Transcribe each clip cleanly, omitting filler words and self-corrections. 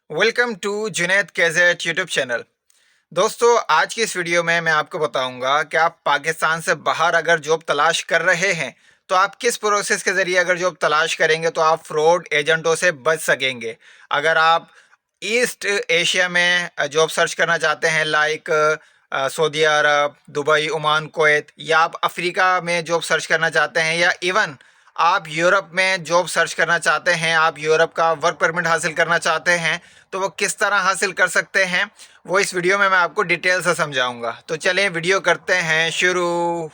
Welcome to Junaid gadget YouTube channel. दोस्तों, आज की इस वीडियो में मैं आपको बताऊंगा कि आप पाकिस्तान से बाहर अगर जॉब तलाश कर रहे हैं तो आप किस प्रोसेस के ज़रिए अगर जॉब तलाश करेंगे तो आप फ्रॉड एजेंटों से बच सकेंगे। अगर आप ईस्ट एशिया में जॉब सर्च करना चाहते हैं, लाइक सऊदी अरब, दुबई, ओमान, कुवैत, या आप अफ्रीका में जॉब सर्च करना चाहते हैं, या इवन आप यूरोप में जॉब सर्च करना चाहते हैं, आप यूरोप का वर्क परमिट हासिल करना चाहते हैं, तो वो किस तरह हासिल कर सकते हैं वो इस वीडियो में मैं आपको डिटेल से समझाऊंगा। तो चलें वीडियो करते हैं शुरू।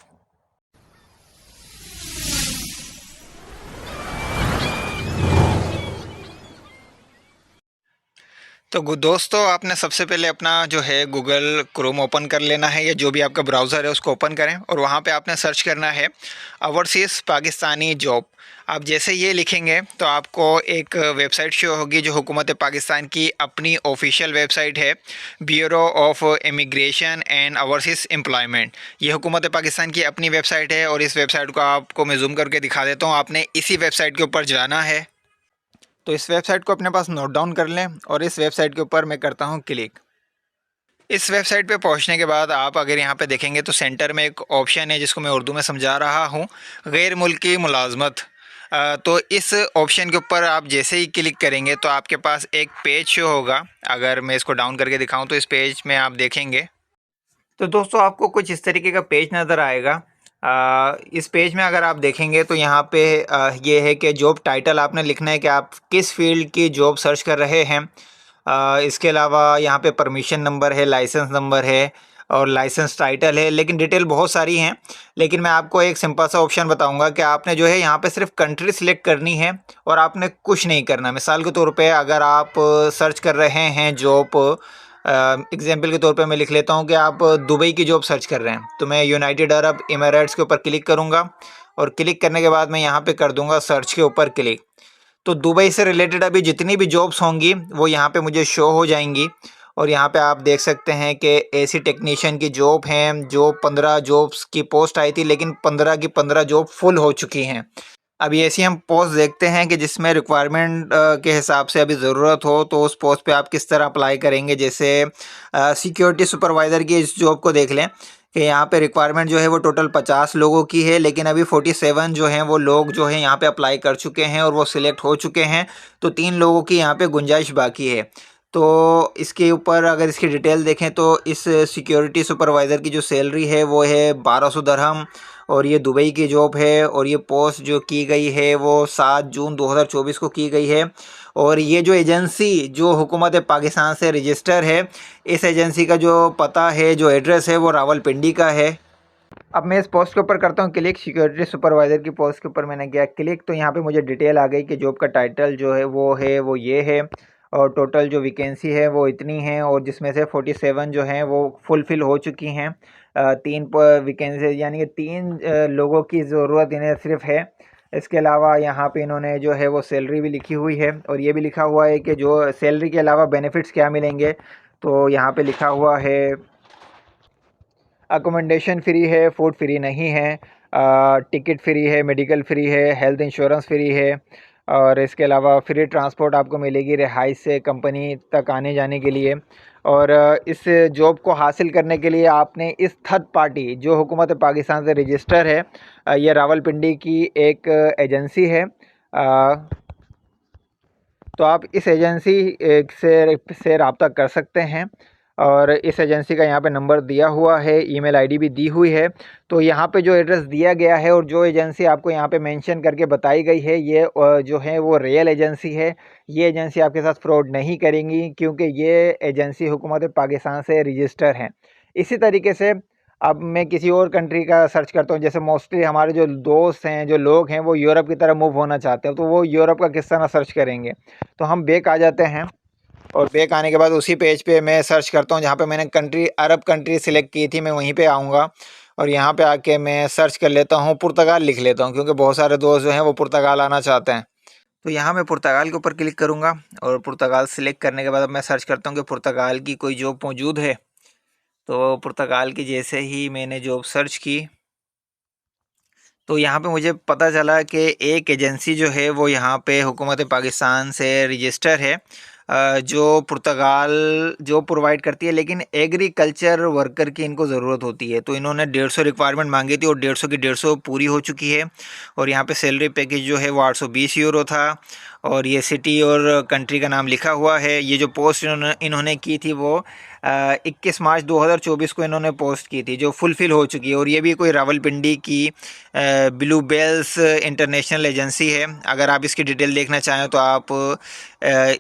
तो दोस्तों, आपने सबसे पहले अपना जो है गूगल क्रोम ओपन कर लेना है, या जो भी आपका ब्राउज़र है उसको ओपन करें और वहाँ पे आपने सर्च करना है ओवरसीज़ पाकिस्तानी जॉब। आप जैसे ये लिखेंगे तो आपको एक वेबसाइट शो होगी जो हुकूमत पाकिस्तान की अपनी ऑफिशियल वेबसाइट है, bureau of immigration and overseas employment. ये हुकूमत पाकिस्तान की अपनी वेबसाइट है और इस वेबसाइट को आपको मैं जूम करके दिखा देता हूँ। आपने इसी वेबसाइट के ऊपर जाना है। तो इस वेबसाइट को अपने पास नोट डाउन कर लें और इस वेबसाइट के ऊपर मैं करता हूँ क्लिक। इस वेबसाइट पे पहुंचने के बाद आप अगर यहाँ पे देखेंगे तो सेंटर में एक ऑप्शन है जिसको मैं उर्दू में समझा रहा हूँ, गैर मुल्की मुलाजमत। तो इस ऑप्शन के ऊपर आप जैसे ही क्लिक करेंगे तो आपके पास एक पेज शो होगा। अगर मैं इसको डाउन करके दिखाऊं तो इस पेज में आप देखेंगे तो दोस्तों आपको कुछ इस तरीके का पेज नज़र आएगा। इस पेज में अगर आप देखेंगे तो यहाँ पे ये है कि जॉब टाइटल आपने लिखना है कि आप किस फील्ड की जॉब सर्च कर रहे हैं। इसके अलावा यहाँ पे परमिशन नंबर है, लाइसेंस नंबर है और लाइसेंस टाइटल है, लेकिन डिटेल बहुत सारी हैं। लेकिन मैं आपको एक सिंपल सा ऑप्शन बताऊंगा कि आपने जो है यहाँ पे सिर्फ कंट्री सिलेक्ट करनी है और आपने कुछ नहीं करना। मिसाल के तौर पे अगर आप सर्च कर रहे हैं जॉब, एग्जाम्पल के तौर पे मैं लिख लेता हूँ कि आप दुबई की जॉब सर्च कर रहे हैं, तो मैं यूनाइटेड अरब एमिरेट्स के ऊपर क्लिक करूँगा और क्लिक करने के बाद मैं यहाँ पे कर दूँगा सर्च के ऊपर क्लिक। तो दुबई से रिलेटेड अभी जितनी भी जॉब्स होंगी वो यहाँ पे मुझे शो हो जाएंगी। और यहाँ पे आप देख सकते हैं कि एसी टेक्नीशियन की जॉब हैं, जो 15 जॉब्स की पोस्ट आई थी, लेकिन 15 की 15 जॉब फुल हो चुकी हैं। अभी ऐसी हम पोस्ट देखते हैं कि जिसमें रिक्वायरमेंट के हिसाब से अभी ज़रूरत हो तो उस पोस्ट पे आप किस तरह अप्लाई करेंगे। जैसे सिक्योरिटी सुपरवाइज़र की इस जॉब को देख लें कि यहाँ पे रिक्वायरमेंट जो है वो टोटल 50 लोगों की है, लेकिन अभी 47 जो हैं वो लोग जो हैं यहाँ पे अप्लाई कर चुके हैं और वो सिलेक्ट हो चुके हैं। तो 3 लोगों की यहाँ पे गुंजाइश बाकी है। तो इसके ऊपर अगर इसकी डिटेल देखें तो इस सिक्योरिटी सुपरवाइज़र की जो सैलरी है वो है 1200 दरहम और ये दुबई की जॉब है। और ये पोस्ट जो की गई है वो 7 जून 2024 को की गई है। और ये जो एजेंसी जो हुकूमत पाकिस्तान से रजिस्टर है, इस एजेंसी का जो पता है, जो एड्रेस है, वो रावलपिंडी का है। अब मैं इस पोस्ट के ऊपर करता हूँ क्लिक, सिक्योरिटी सुपरवाइज़र की पोस्ट के ऊपर मैंने किया क्लिक, तो यहाँ पे मुझे डिटेल आ गई कि जॉब का टाइटल जो है वो ये है और टोटल जो वैकेंसी है वो इतनी है और जिसमें से 47 जो हैं वो फुलफ़िल हो चुकी हैं। 3 वैकेंसी यानी कि 3 लोगों की ज़रूरत इन्हें सिर्फ है। इसके अलावा यहाँ पे इन्होंने जो है वो सैलरी भी लिखी हुई है और ये भी लिखा हुआ है कि जो सैलरी के अलावा बेनिफिट्स क्या मिलेंगे। तो यहाँ पे लिखा हुआ है अकोमोडेशन फ्री है, फूड फ्री नहीं है, टिकट फ्री है, मेडिकल फ्री है, हेल्थ इंश्योरेंस फ्री है और इसके अलावा फ्री ट्रांसपोर्ट आपको मिलेगी रिहाइश से कंपनी तक आने जाने के लिए। और इस जॉब को हासिल करने के लिए आपने इस थर्ड पार्टी जो हुकूमत पाकिस्तान से रजिस्टर है, ये रावलपिंडी की एक एजेंसी है। तो आप इस एजेंसी से रब्ता कर सकते हैं और इस एजेंसी का यहाँ पे नंबर दिया हुआ है, ईमेल आईडी भी दी हुई है। तो यहाँ पे जो एड्रेस दिया गया है और जो एजेंसी आपको यहाँ पे मेंशन करके बताई गई है, ये जो है वो रियल एजेंसी है। ये एजेंसी आपके साथ फ्रॉड नहीं करेंगी क्योंकि ये एजेंसी हुकूमत पाकिस्तान से रजिस्टर हैं। इसी तरीके से अब मैं किसी और कंट्री का सर्च करता हूँ, जैसे मोस्टली हमारे जो दोस्त हैं, जो लोग हैं, वो यूरोप की तरफ मूव होना चाहते हैं, तो वो यूरोप का किस तरह सर्च करेंगे। तो हम बैक आ जाते हैं और बैक आने के बाद उसी पेज पे मैं सर्च करता हूँ जहाँ पे मैंने कंट्री अरब कंट्री सिलेक्ट की थी, मैं वहीं पे आऊँगा और यहाँ पे आके मैं सर्च कर लेता हूँ, पुर्तगाल लिख लेता हूँ क्योंकि बहुत सारे दोस्त जो हैं वो पुर्तगाल आना चाहते हैं। तो यहाँ मैं पुर्तगाल के ऊपर क्लिक करूँगा और पुर्तगाल सिलेक्ट करने के बाद अब मैं सर्च करता हूँ कि पुर्तगाल की कोई जॉब मौजूद है। तो पुर्तगाल की जैसे ही मैंने जॉब सर्च की तो यहाँ पे मुझे पता चला कि एक एजेंसी जो है वो यहाँ पे हुकूमत पाकिस्तान से रजिस्टर है। जो पुर्तगाल जॉब प्रोवाइड करती है, लेकिन एग्रीकल्चर वर्कर की इनको ज़रूरत होती है। तो इन्होंने 150 रिक्वायरमेंट मांगी थी और 150 की 150 पूरी हो चुकी है। और यहाँ पे सैलरी पैकेज जो है वो 820 यूरो था। और ये सिटी और कंट्री का नाम लिखा हुआ है। ये जो पोस्ट इन्होंने की थी वो 21 मार्च 2024 को इन्होंने पोस्ट की थी, जो फुलफ़िल हो चुकी है। और ये भी कोई रावलपिंडी की ब्लू बेल्स इंटरनेशनल एजेंसी है। अगर आप इसकी डिटेल देखना चाहें तो आप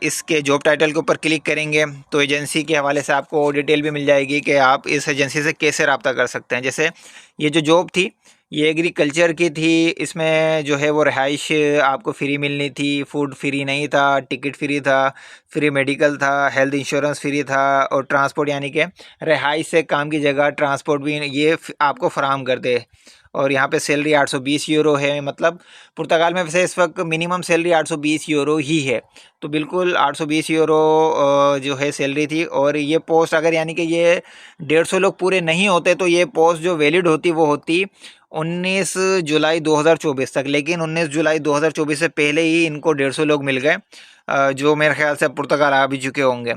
इसके जॉब टाइटल के ऊपर क्लिक करेंगे तो एजेंसी के हवाले से आपको डिटेल भी मिल जाएगी कि आप इस एजेंसी से कैसे रब्ता कर सकते हैं। जैसे ये जो जॉब थी ये एग्रीकल्चर की थी। इसमें जो है वो रिहाइश आपको फ्री मिलनी थी, फूड फ्री नहीं था, टिकट फ्री था, फ्री मेडिकल था, हेल्थ इंश्योरेंस फ्री था और ट्रांसपोर्ट यानी कि रिहाइश से काम की जगह ट्रांसपोर्ट भी ये आपको फराहम कर दे। और यहाँ पे सैलरी 820 यूरो है। मतलब पुर्तगाल में वैसे इस वक्त मिनिमम सैलरी 820 यूरो ही है। तो बिल्कुल 820 यूरो जो है सैलरी थी। और ये पोस्ट अगर यानी कि ये 150 लोग पूरे नहीं होते तो ये पोस्ट जो वैलिड होती वो होती 19 जुलाई 2024 तक। लेकिन 19 जुलाई 2024 से पहले ही इनको 150 लोग मिल गए, जो मेरे ख्याल से पुर्तगाल आ भी चुके होंगे।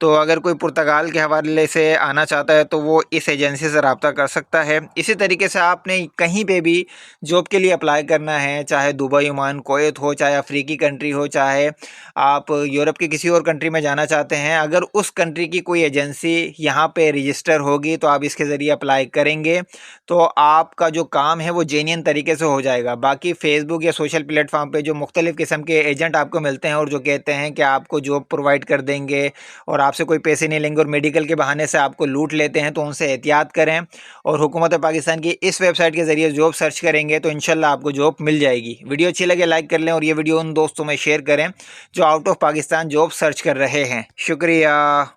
तो अगर कोई पुर्तगाल के हवाले से आना चाहता है तो वो इस एजेंसी से रब्ता कर सकता है। इसी तरीके से आपने कहीं पे भी जॉब के लिए अप्लाई करना है, चाहे दुबई, ओमान, कुवैत हो, चाहे अफ्रीकी कंट्री हो, चाहे आप यूरोप की किसी और कंट्री में जाना चाहते हैं, अगर उस कंट्री की कोई एजेंसी यहाँ पे रजिस्टर होगी तो आप इसके ज़रिए अप्लाई करेंगे तो आपका जो काम है वो जेन्युइन तरीके से हो जाएगा। बाकी फेसबुक या सोशल प्लेटफॉर्म पे जो मुख्तलिफ़ किस्म के एजेंट आपको मिलते हैं और जो कहते हैं कि आपको जॉब प्रोवाइड कर देंगे और आपसे कोई पैसे नहीं लेंगे और मेडिकल के बहाने से आपको लूट लेते हैं, तो उनसे एहतियात करें। और हुकूमत पाकिस्तान की इस वेबसाइट के ज़रिए जॉब सर्च करेंगे तो इंशाल्लाह आपको जॉब मिल जाएगी। वीडियो अच्छी लगे लाइक कर लें और ये वीडियो उन दोस्तों में शेयर करें जो out of Pakistan job search कर रहे हैं। शुक्रिया।